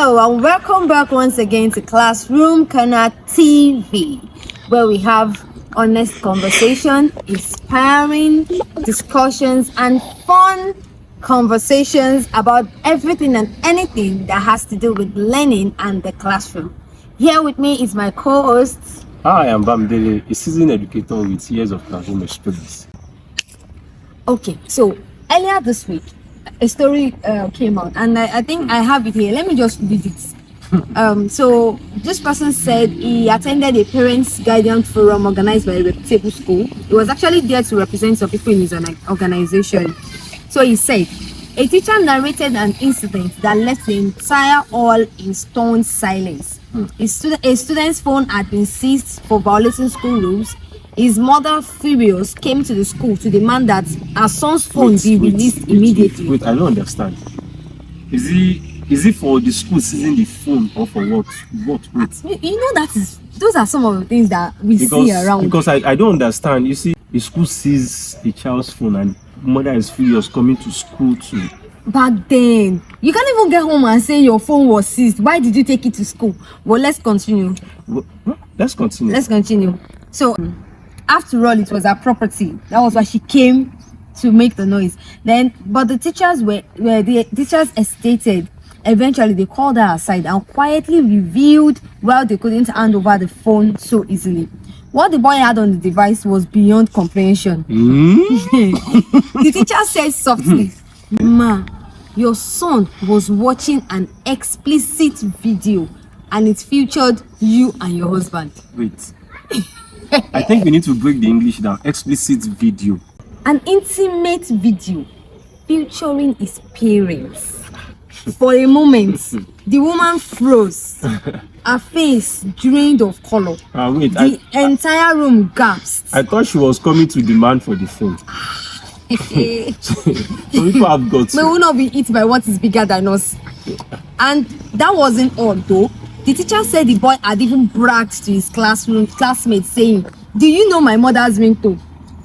Hello and welcome back once again to Classroom Corner TV, where we have honest conversation, inspiring discussions, and fun conversations about everything and anything that has to do with learning and the classroom. Here with me is my co-host. Hi, I'm Bamdele, a seasoned educator with years of classroom experience. Okay, so earlier this week, a story came out, and I think I have it here. Let me just read it. So this person said he attended a parents guidance forum organized by a reputable school. He was actually there to represent some people in his organization. So he said a teacher narrated an incident that left the entire hall in stone silence. A student's phone had been seized for violating school rules. His mother, furious, came to the school to demand that her son's phone be released immediately. Wait, I don't understand. Is it for the school seizing the phone or for what? Wait. You know, those are some of the things that we see around. Because I don't understand. You see, the school sees a child's phone and mother is furious coming to school too. But then, you can't even get home and say your phone was seized. Why did you take it to school? Well, let's continue. Let's continue. So, after all, it was her property. That was why she came to make the noise. But the teachers stated. Eventually, they called her aside and quietly revealed why they couldn't hand over the phone so easily. What the boy had on the device was beyond comprehension. The teacher said softly, "Ma, your son was watching an explicit video and it featured you and your husband." Wait. I think we need to break the English down. Explicit video. An intimate video featuring his parents. For a moment, the woman froze. Her face drained of color. Wait. The entire room gasped. I thought she was coming to demand for the phone. So people have got. We will not be hit by what is bigger than us. And that wasn't all though. The teacher said the boy had even bragged to his classmates saying, "Do you know my mother's ringtone?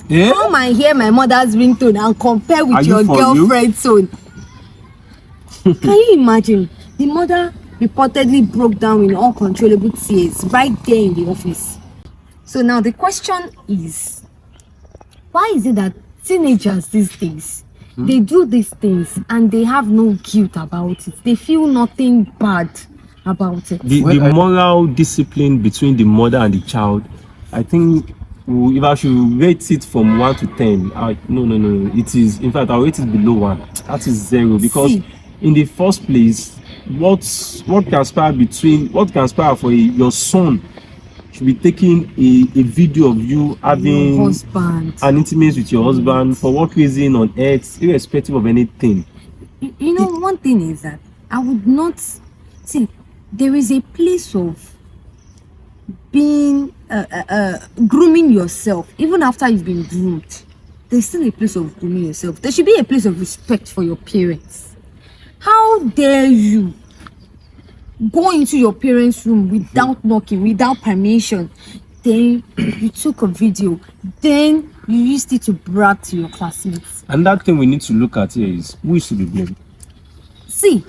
Yeah? Come and hear my mother's ringtone and compare with your girlfriend's own." Can you imagine? The mother reportedly broke down in uncontrollable tears right there in the office. So now the question is, why is it that teenagers these days, they do these things and they have no guilt about it? They feel nothing bad about it. The moral discipline between the mother and the child, I think, if I should rate it from 1 to 10, no. It is, in fact, I'll rate it below 1. That is 0 because in the first place, what conspire for your son should be taking a video of you having your husband, an intimacy with your husband for what reason on earth, irrespective of anything. You know, one thing is that I would not see. There is a place of being grooming yourself even after you've been groomed. There's still a place of grooming yourself. There should be a place of respect for your parents. How dare you go into your parents' room without knocking, without permission? Then you took a video, then you used it to brag to your classmates. And that thing we need to look at here is who is to be blamed. See,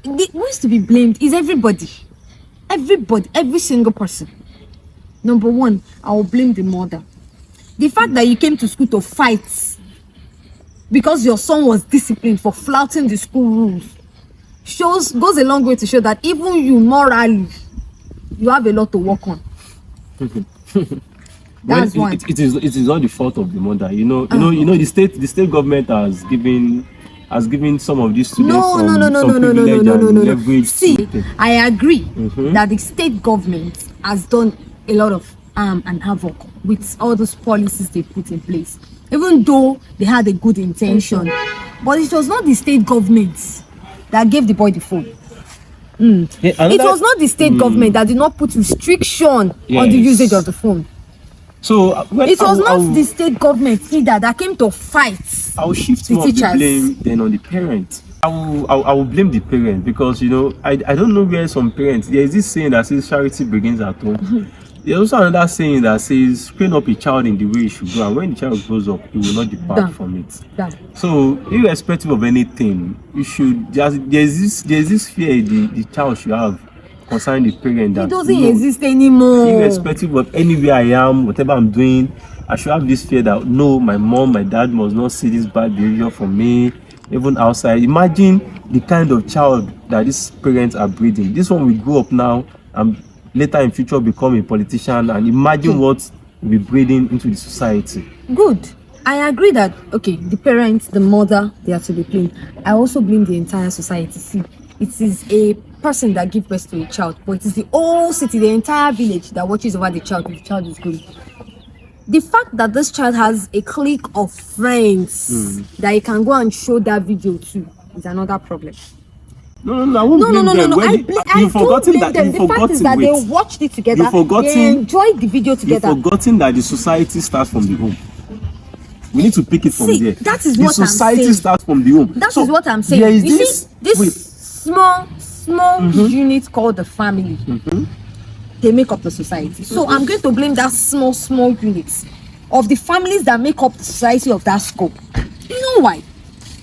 who is to be blamed is everybody, every single person. Number one, I will blame the mother. The fact that you came to school to fight because your son was disciplined for flouting the school rules goes a long way to show that even you morally, you have a lot to work on. That's one. It is all the fault of the mother. You know, the state government has given some of these students some privilege and leverage. See, I agree that the state government has done a lot of harm and havoc with all those policies they put in place, even though they had a good intention. But it was not the state government that gave the boy the phone. It was not the state government that did not put restriction on the usage of the phone. So it was not the state government either that came to fight. I will shift the more of the blame then on the parent. I will blame the parent because I don't know where some parents, there is this saying that says charity begins at home. There's also another saying that says, train up a child in the way he should go, and when the child grows up, he will not depart Done. from it. Done. So, irrespective of anything, you should just there's this fear the child should have concerning the parent that It doesn't you know, exist anymore. irrespective of anywhere I am, whatever I'm doing, I should have this fear that no, my mom, my dad must not see this bad behavior from me, even outside. Imagine the kind of child that these parents are breeding. This one will grow up now and later in future become a politician, and imagine what will be breeding into the society. Good. I agree that okay, the parents, the mother, they are to be blamed. I also blame the entire society. See, it is a person that gives birth to a child, but it is the whole city, the entire village that watches over the child if the child is good. The fact that this child has a clique of friends that he can go and show that video to is another problem. No, I won't blame them. I You've don't forgotten blame that. them. You've The fact is forgotten. that they Wait. watched it together. You've forgotten. They enjoyed the video You've together. forgotten that the society starts from the home. We need to pick it from See, there. that is the what I'm society saying. starts from the home. That is So, what I'm saying. There is You this. see, this Wait. small unit called the family, they make up the society. So I'm going to blame that small units of the families that make up the society of that scope. You know why?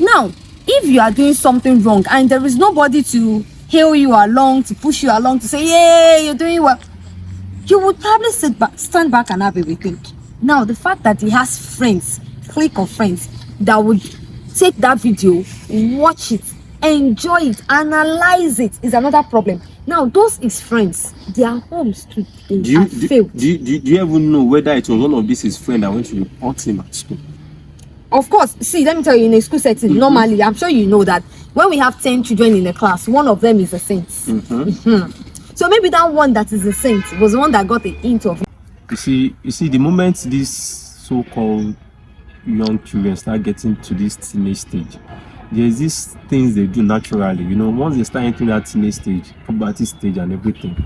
Now, if you are doing something wrong and there is nobody to hail you along, to push you along, to say, "Yay, you're doing well," you would probably stand back and have a rethink. Now, the fact that he has friends, clique of friends, that would take that video, watch it, enjoy it, analyze it, is another problem. Now, those his friends, their homes too, they have failed. Do you even know whether it was one of these his friend that went to report him at school? Of course, see, let me tell you, in a school setting, normally, I'm sure you know that when we have 10 children in a class, one of them is a saint. So maybe that one that is a saint was the one that got a hint of it. You see, the moment these so-called young children start getting to this teenage stage, there's these things they do naturally. You know, once they start entering that teenage stage, puberty stage and everything,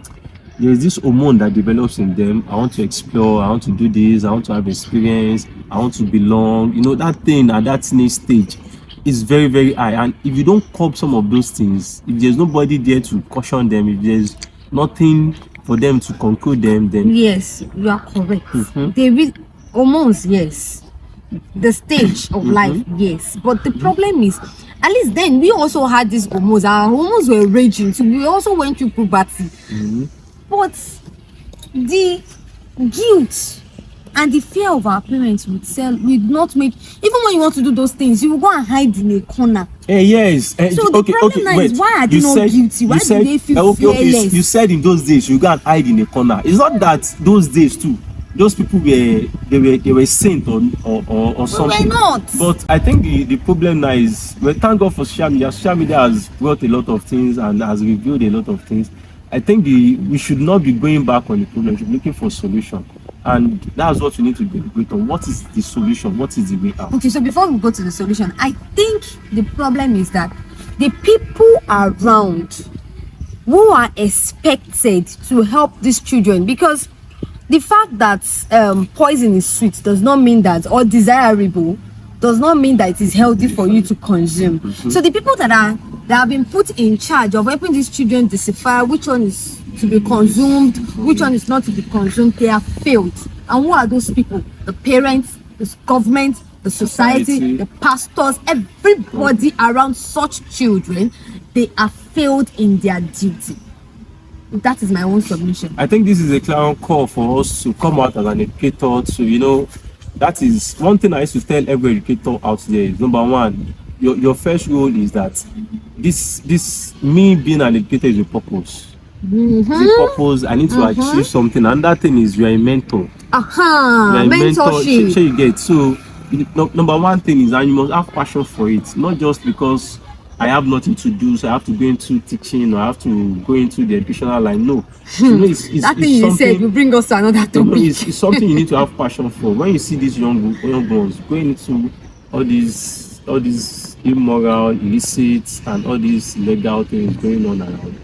there's this hormone that develops in them. I want to explore, I want to do this, I want to have experience, I want to belong. You know, that thing at that teenage stage is very, very high. And if you don't curb some of those things, if there's nobody there to caution them, if there's nothing for them to conclude them, then Yes, you are correct. They will hormones, yes. The stage of life, yes. But the problem is, at least then we also had these hormones. Our hormones were raging, so we also went through puberty. But the guilt and the fear of our parents would not make, even when you want to do those things, you will go and hide in a corner. yes. So the problem now is, why are they not guilty? Why do they feel fearless? You said in those days you go and hide in a corner. It's not that those days too, those people were saint or something. We're not. But I think the problem now is, well, thank God for social media. Social media has brought a lot of things and has revealed a lot of things. I think we should not be going back on the problem. We should be looking for a solution. And that's what we need to deliberate on. What is the solution? What is the way out? Okay, so before we go to the solution, I think the problem is that the people around who are expected to help these children, because the fact that poison is sweet does not mean that, or desirable does not mean that it is healthy for you to consume. So the people that have been put in charge of helping these children decipher which one is to be consumed, which one is not to be consumed, they have failed. And who are those people? The parents, the government, the society, the pastors, everybody around such children, they have failed in their duty. That is my own submission. I think this is a clear call for us to come out as an educator to, you know, that is one thing I used to tell every educator out there is, number one, your first role is that this me being an educator is a purpose. It's a purpose. I need to achieve something, and that thing is you are a mentor. You are a Mentorship. So you get, so number one thing is that you must have passion for it, not just because I have nothing to do, so I have to go into teaching or I have to go into the educational line. No, you know, it's That thing you said will bring us to another topic. you know, it's something you need to have passion for. When you see these young ones going into all these immoral, illicit, and all these legal things going on around,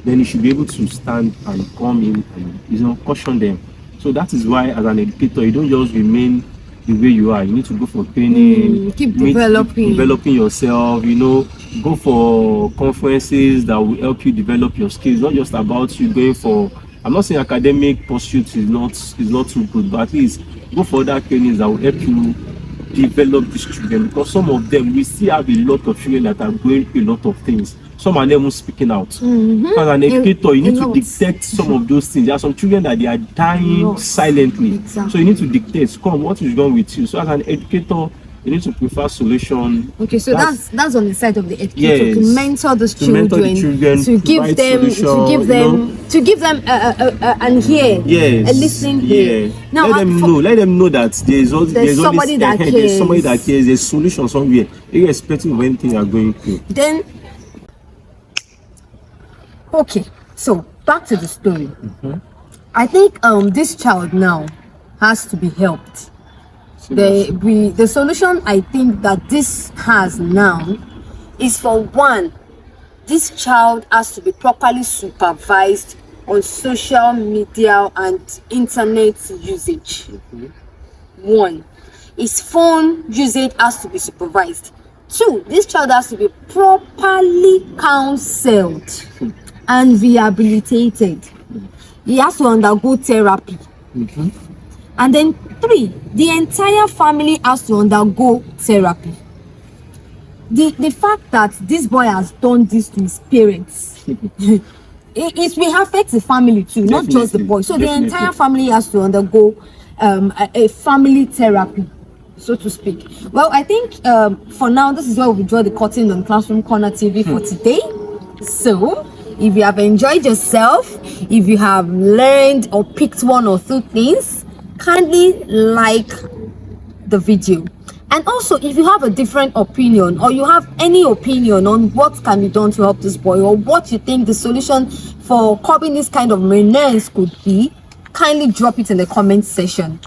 then you should be able to stand and come in and, you know, caution them. So that is why, as an educator, you don't just remain the way you are. You need to go for training, keep developing yourself, you know, go for conferences that will help you develop your skills. Not just about you going for I'm not saying academic pursuit is not too good, but at least go for other trainings that will help you develop these children, because some of them, we still have a lot of children that are going through a lot of things. Some are even speaking out. As an educator, you need to dictate some of those things. There are some children that they are dying silently. Exactly. So you need to dictate, come, what is wrong with you? So as an educator, you need to prefer solution. Okay, so that's on the side of the educator, Yes. to mentor those To mentor the children, to give provide them solution, to give them an ear, Yes. a listening ear. Yeah. Now, let them know that there's somebody that cares. There's somebody that cares. There's solution somewhere, irrespective of anything you're going through. Then, okay, so back to the story. I think this child now has to be helped. The solution I think that this has now is, for one, this child has to be properly supervised on social media and internet usage. One, his phone usage has to be supervised. Two, this child has to be properly counseled and rehabilitated. He has to undergo therapy. And then three, the entire family has to undergo therapy. The fact that this boy has done this to his parents, it will affect the family too, not just the boy. So the entire family has to undergo a family therapy, so to speak. Well, I think for now, this is where we draw the curtain on Classroom Corner TV for today. So if you have enjoyed yourself, if you have learned or picked one or two things, kindly like the video. And also, if you have a different opinion, or you have any opinion on what can be done to help this boy, or what you think the solution for curbing this kind of menace could be, kindly drop it in the comment section.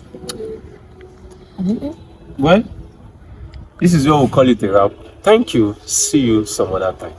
Well, this is what we'll call it a wrap. Thank you. See you some other time.